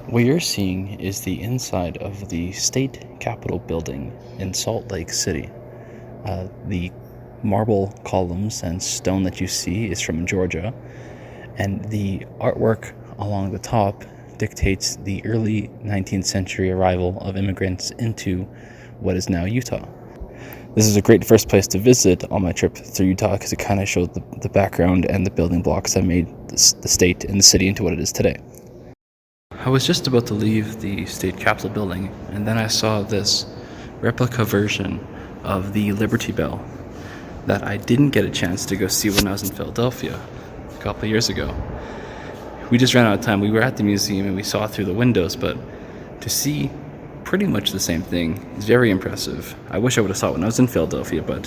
What you're seeing is the inside of the state capitol building in Salt Lake City. The marble columns and stone that you see is from Georgia, and the artwork along the top dictates the early 19th century arrival of immigrants into what is now Utah. This is a great first place to visit on my trip through Utah because it kind of showed the background and the building blocks that made the state and the city into what it is today. I was just about to leave the state capitol building, and then I saw this replica version of the Liberty Bell that I didn't get a chance to go see when I was in Philadelphia a couple of years ago. We just ran out of time. We were at the museum and we saw through the windows, but to see pretty much the same thing is very impressive. I wish I would have saw it when I was in Philadelphia, but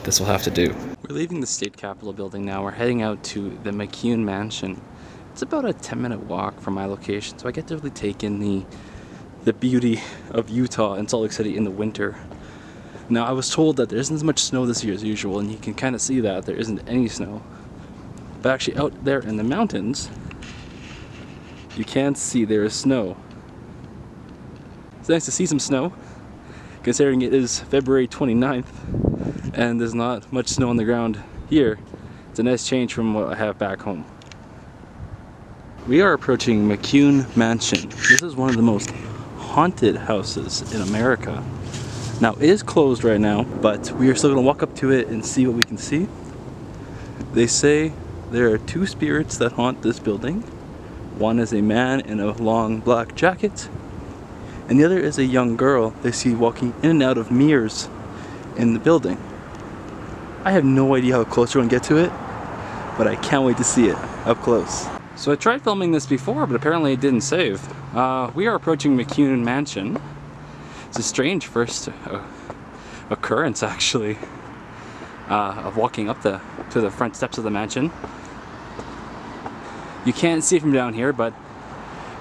this will have to do. We're leaving the state capitol building now. We're heading out to the Mccune Mansion. It's about a 10-minute walk from my location, so I get to really take in the beauty of Utah and Salt Lake City in the winter. Now, I was told that there isn't as much snow this year as usual, and you can kind of see that there isn't any snow. But actually out there in the mountains, you can see there is snow. It's nice to see some snow, considering it is February 29th, and there's not much snow on the ground here. It's a nice change from what I have back home. We are approaching Mccune Mansion. This is one of the most haunted houses in America. Now, it is closed right now, but we are still going to walk up to it and see what we can see. They say there are two spirits that haunt this building. One is a man in a long black jacket, and the other is a young girl they see walking in and out of mirrors in the building. I have no idea how close we're going to get to it, but I can't wait to see it up close. So I tried filming this before, but apparently it didn't save. We are approaching Mccune Mansion. It's a strange first occurrence, actually, of walking up to the front steps of the mansion. You can't see it from down here, but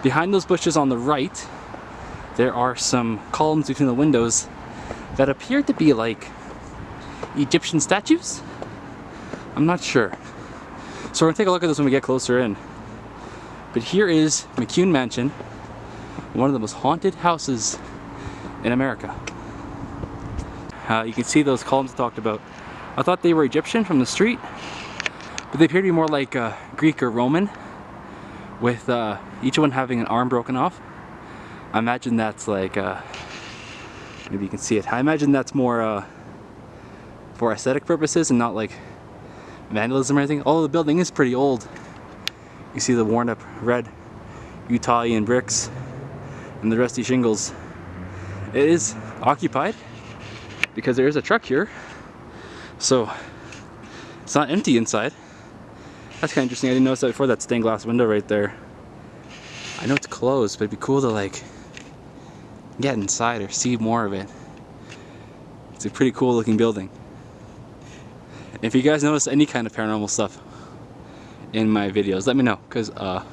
behind those bushes on the right, there are some columns between the windows that appear to be like Egyptian statues? I'm not sure. So we're gonna take a look at this when we get closer in. But here is Mccune Mansion, one of the most haunted houses in America. You can see those columns I talked about. I thought they were Egyptian from the street, but they appear to be more like Greek or Roman, with each one having an arm broken off. I imagine that's like, maybe you can see it. I imagine that's more for aesthetic purposes and not like vandalism or anything. Although the building is pretty old. You see the worn up red Utahan bricks and the rusty shingles. It is occupied because there is a truck here, so it's not empty inside. That's kind of interesting. I didn't notice that before. That stained glass window right there. I know it's closed, but it'd be cool to like get inside or see more of it. It's a pretty cool looking building. If you guys notice any kind of paranormal stuff in my videos, let me know, because I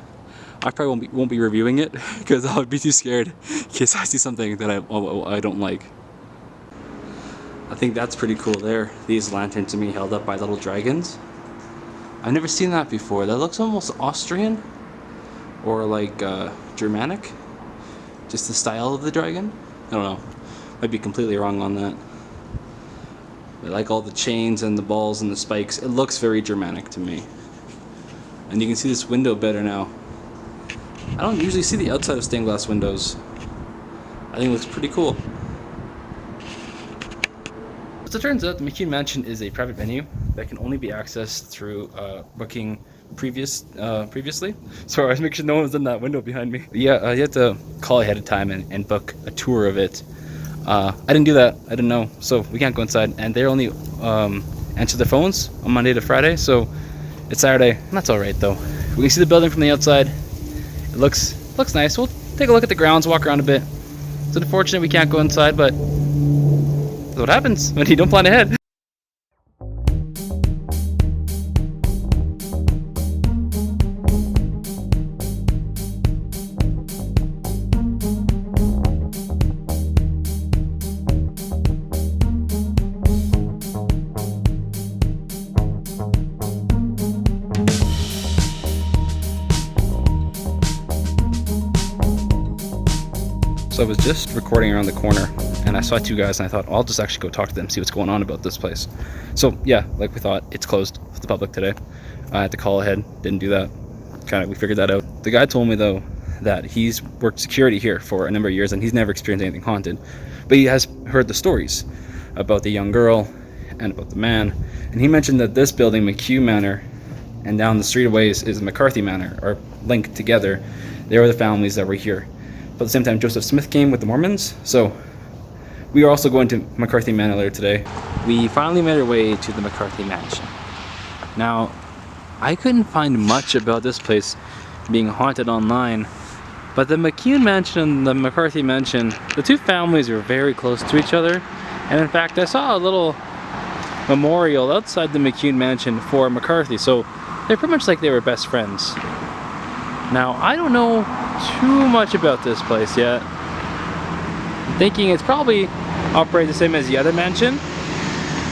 probably won't be reviewing it because I would be too scared in case I see something that I don't like. I think that's pretty cool there. These lanterns to me held up by little dragons. I've never seen that before. That looks almost Austrian or like Germanic. Just the style of the dragon. I don't know. Might be completely wrong on that. But like all the chains and the balls and the spikes, it looks very Germanic to me. And you can see this window better now. I don't usually see the outside of stained glass windows. I think it looks pretty cool. So it turns out the Mccarthy Mansion is a private venue that can only be accessed through booking previously. So I was making sure no one was in that window behind me. But yeah, you have to call ahead of time and book a tour of it. I didn't do that. I didn't know. So we can't go inside. And they only answer their phones on Monday to Friday. So it's Saturday. And that's alright though. We can see the building from the outside. It looks nice. We'll take a look at the grounds, walk around a bit. It's unfortunate we can't go inside, but that's what happens when you don't plan ahead. So I was just recording around the corner and I saw two guys and I thought, I'll just actually go talk to them, see what's going on about this place. So yeah, like we thought, it's closed to the public today. I had to call ahead, didn't do that. We figured that out. The guy told me though that he's worked security here for a number of years and he's never experienced anything haunted. But he has heard the stories about the young girl and about the man. And he mentioned that this building, Mccune Manor, and down the street a ways is Mccarthy Manor, are linked together. They were the families that were here. But at the same time, Joseph Smith came with the Mormons, so we are also going to Mccarthy Manor later today. We finally made our way to the Mccarthy Mansion. Now, I couldn't find much about this place being haunted online, but the Mccune Mansion and the Mccarthy Mansion, the two families were very close to each other, and in fact, I saw a little memorial outside the Mccune Mansion for McCarthy, so they're pretty much like they were best friends. Now, I don't know too much about this place yet. I'm thinking it's probably operated the same as the other mansion.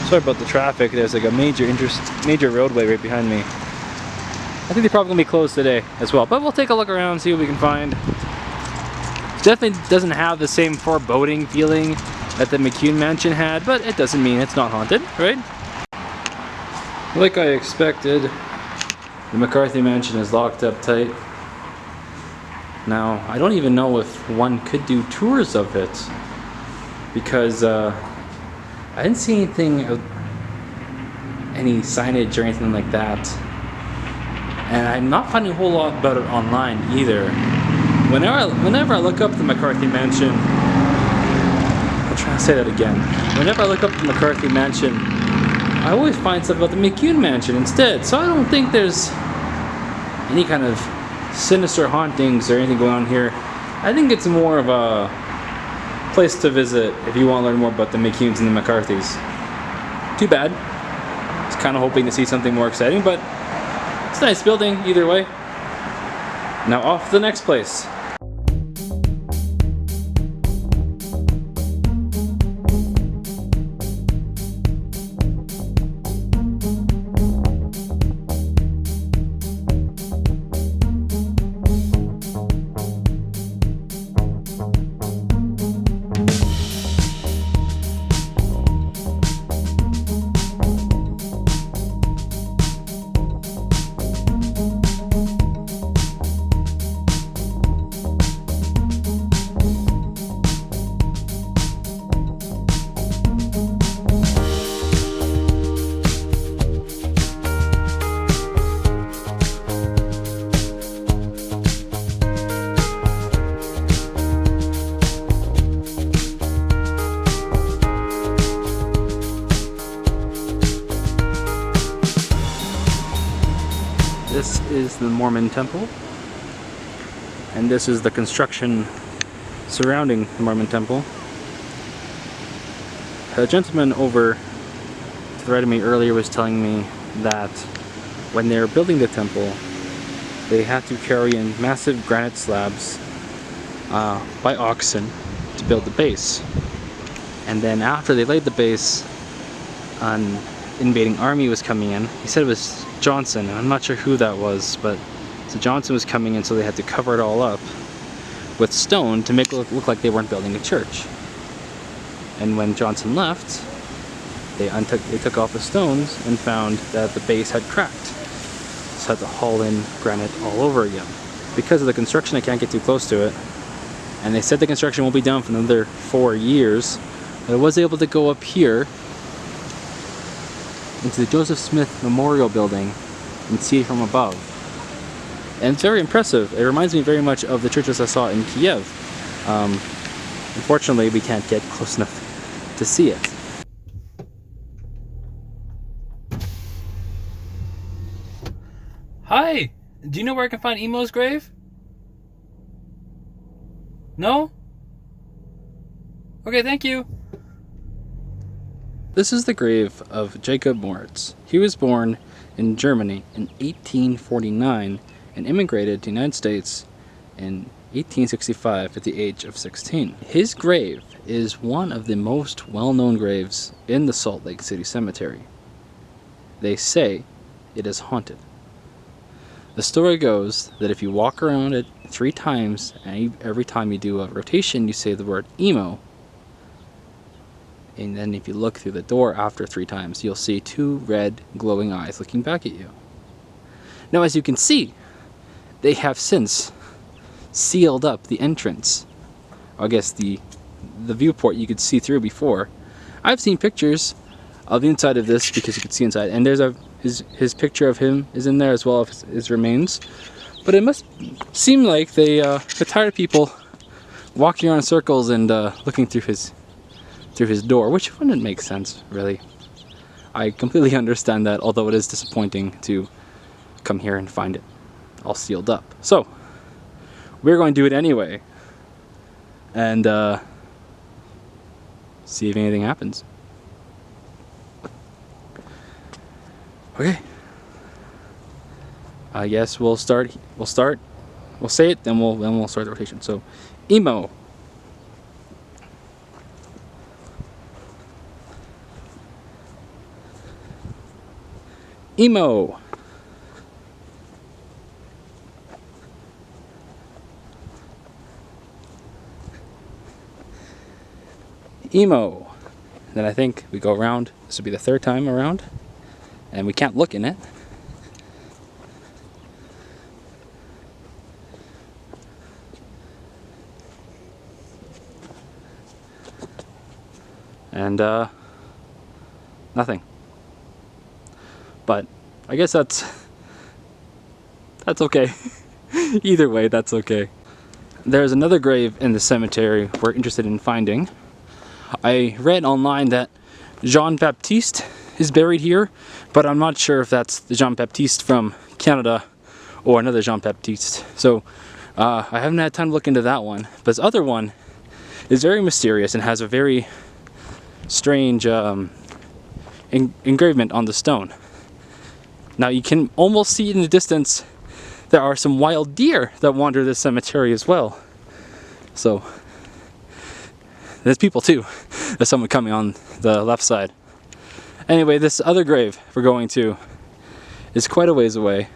Sorry about the traffic, there's like a major roadway right behind me. I think they're probably going to be closed today as well, but we'll take a look around and see what we can find. It definitely doesn't have the same foreboding feeling that the Mccune Mansion had, but it doesn't mean it's not haunted, right? Like I expected, the McCarthy Mansion is locked up tight. Now, I don't even know if one could do tours of it, because I didn't see any signage or anything like that. And I'm not finding a whole lot about it online either. Whenever I look up the McCarthy Mansion, I'll try to say that again. Whenever I look up the McCarthy Mansion, I always find stuff about the Mccune Mansion instead. So I don't think there's any kind of sinister hauntings or anything going on here. I think it's more of a place to visit if you want to learn more about the McCunes and the McCarthys. Too bad. I was kind of hoping to see something more exciting, but it's a nice building either way. Now off to the next place. This is the Mormon temple, and this is the construction surrounding the Mormon temple. A gentleman over to the right of me earlier was telling me that when they were building the temple, they had to carry in massive granite slabs by oxen to build the base. And then after they laid the base, an invading army was coming in. He said it was Johnson, and I'm not sure who that was, but so Johnson was coming in, so they had to cover it all up with stone to make it look like they weren't building a church. And when Johnson left, they took off the stones and found that the base had cracked. So had to haul in granite all over again. Because of the construction, I can't get too close to it. And they said the construction won't be done for another 4 years. But I was able to go up here into the Joseph Smith Memorial Building and see it from above. And it's very impressive. It reminds me very much of the churches I saw in Kiev. Unfortunately, we can't get close enough to see it. Hi! Do you know where I can find Emo's grave? No? Okay, thank you. This is the grave of Jacob Moritz. He was born in Germany in 1849 and immigrated to the United States in 1865 at the age of 16. His grave is one of the most well-known graves in the Salt Lake City Cemetery. They say it is haunted. The story goes that if you walk around it 3 times, and every time you do a rotation, you say the word emo. And then if you look through the door after 3 times, you'll see 2 red glowing eyes looking back at you. Now, as you can see, they have since sealed up the entrance. I guess the viewport you could see through before. I've seen pictures of the inside of this because you could see inside, and there's his picture of him is in there as well as his remains. But it must seem like they are tired of people walking around in circles and looking through his door, which wouldn't make sense, really. I completely understand that, although it is disappointing to come here and find it all sealed up. So we're going to do it anyway, and see if anything happens. Okay. I guess we'll say it, then we'll start the rotation. So, emo. Emo. Emo. Then I think we go around. This will be the 3rd time around, and we can't look in it. And nothing. But I guess that's okay. Either way, that's okay. There's another grave in the cemetery we're interested in finding. I read online that Jean Baptiste is buried here, but I'm not sure if that's the Jean Baptiste from Canada or another Jean Baptiste. So I haven't had time to look into that one. But this other one is very mysterious and has a very strange engravement on the stone. Now you can almost see in the distance there are some wild deer that wander this cemetery as well. So there's people too. There's someone coming on the left side. Anyway, this other grave we're going to is quite a ways away.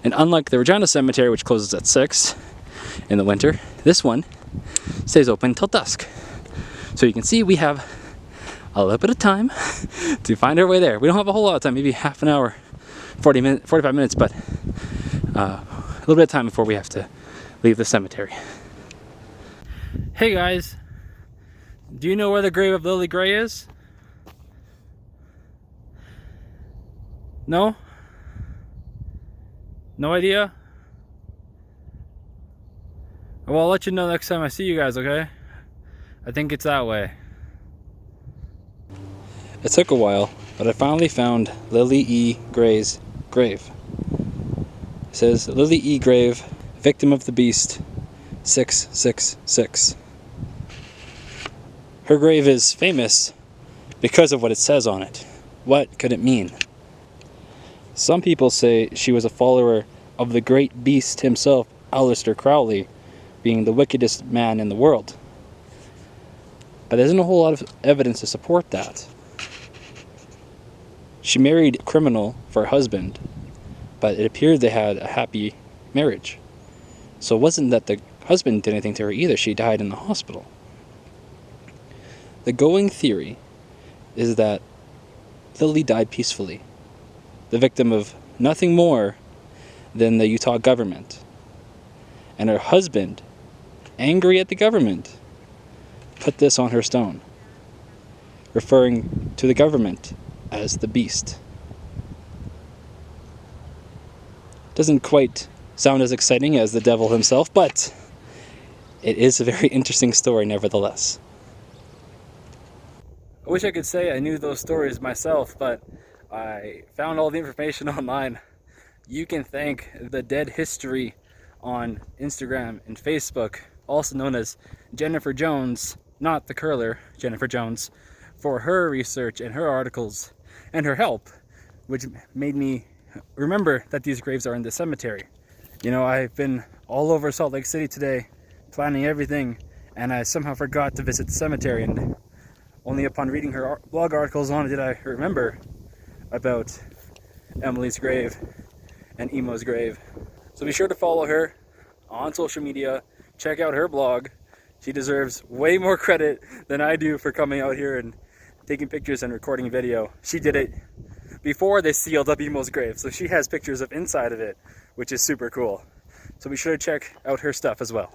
And unlike the Regina Cemetery, which closes at 6 in the winter, this one stays open till dusk. So you can see we have a little bit of time to find our way there. We don't have a whole lot of time, maybe half an hour, 45 minutes, but a little bit of time before we have to leave the cemetery. Hey guys, do you know where the grave of Lily Gray is? No? No idea? Well, I'll let you know next time I see you guys, okay? I think it's that way. It took a while, but I finally found Lily E. Gray's grave. It says, Lily E. Grave, victim of the beast, 666. Her grave is famous because of what it says on it. What could it mean? Some people say she was a follower of the great beast himself, Aleister Crowley, being the wickedest man in the world. But there isn't a whole lot of evidence to support that. She married a criminal for a husband, but it appeared they had a happy marriage. So it wasn't that the husband did anything to her either, she died in the hospital. The going theory is that Lily died peacefully, the victim of nothing more than the Utah government. And her husband, angry at the government, put this on her stone, referring to the government as the beast. Doesn't quite sound as exciting as the devil himself, but it is a very interesting story nevertheless. I wish I could say I knew those stories myself, but I found all the information online. You can thank the Dead History on Instagram and Facebook, also known as Jennifer Jones, not the curler, Jennifer Jones, for her research and her articles and her help, which made me remember that these graves are in the cemetery. You know, I've been all over Salt Lake City today, planning everything, and I somehow forgot to visit the cemetery, and only upon reading her blog articles on it did I remember about Emily's grave and Emo's grave. So be sure to follow her on social media. Check out her blog. She deserves way more credit than I do for coming out here and taking pictures and recording video. She did it before they sealed up Emo's grave, so she has pictures of inside of it, which is super cool. So be sure to check out her stuff as well.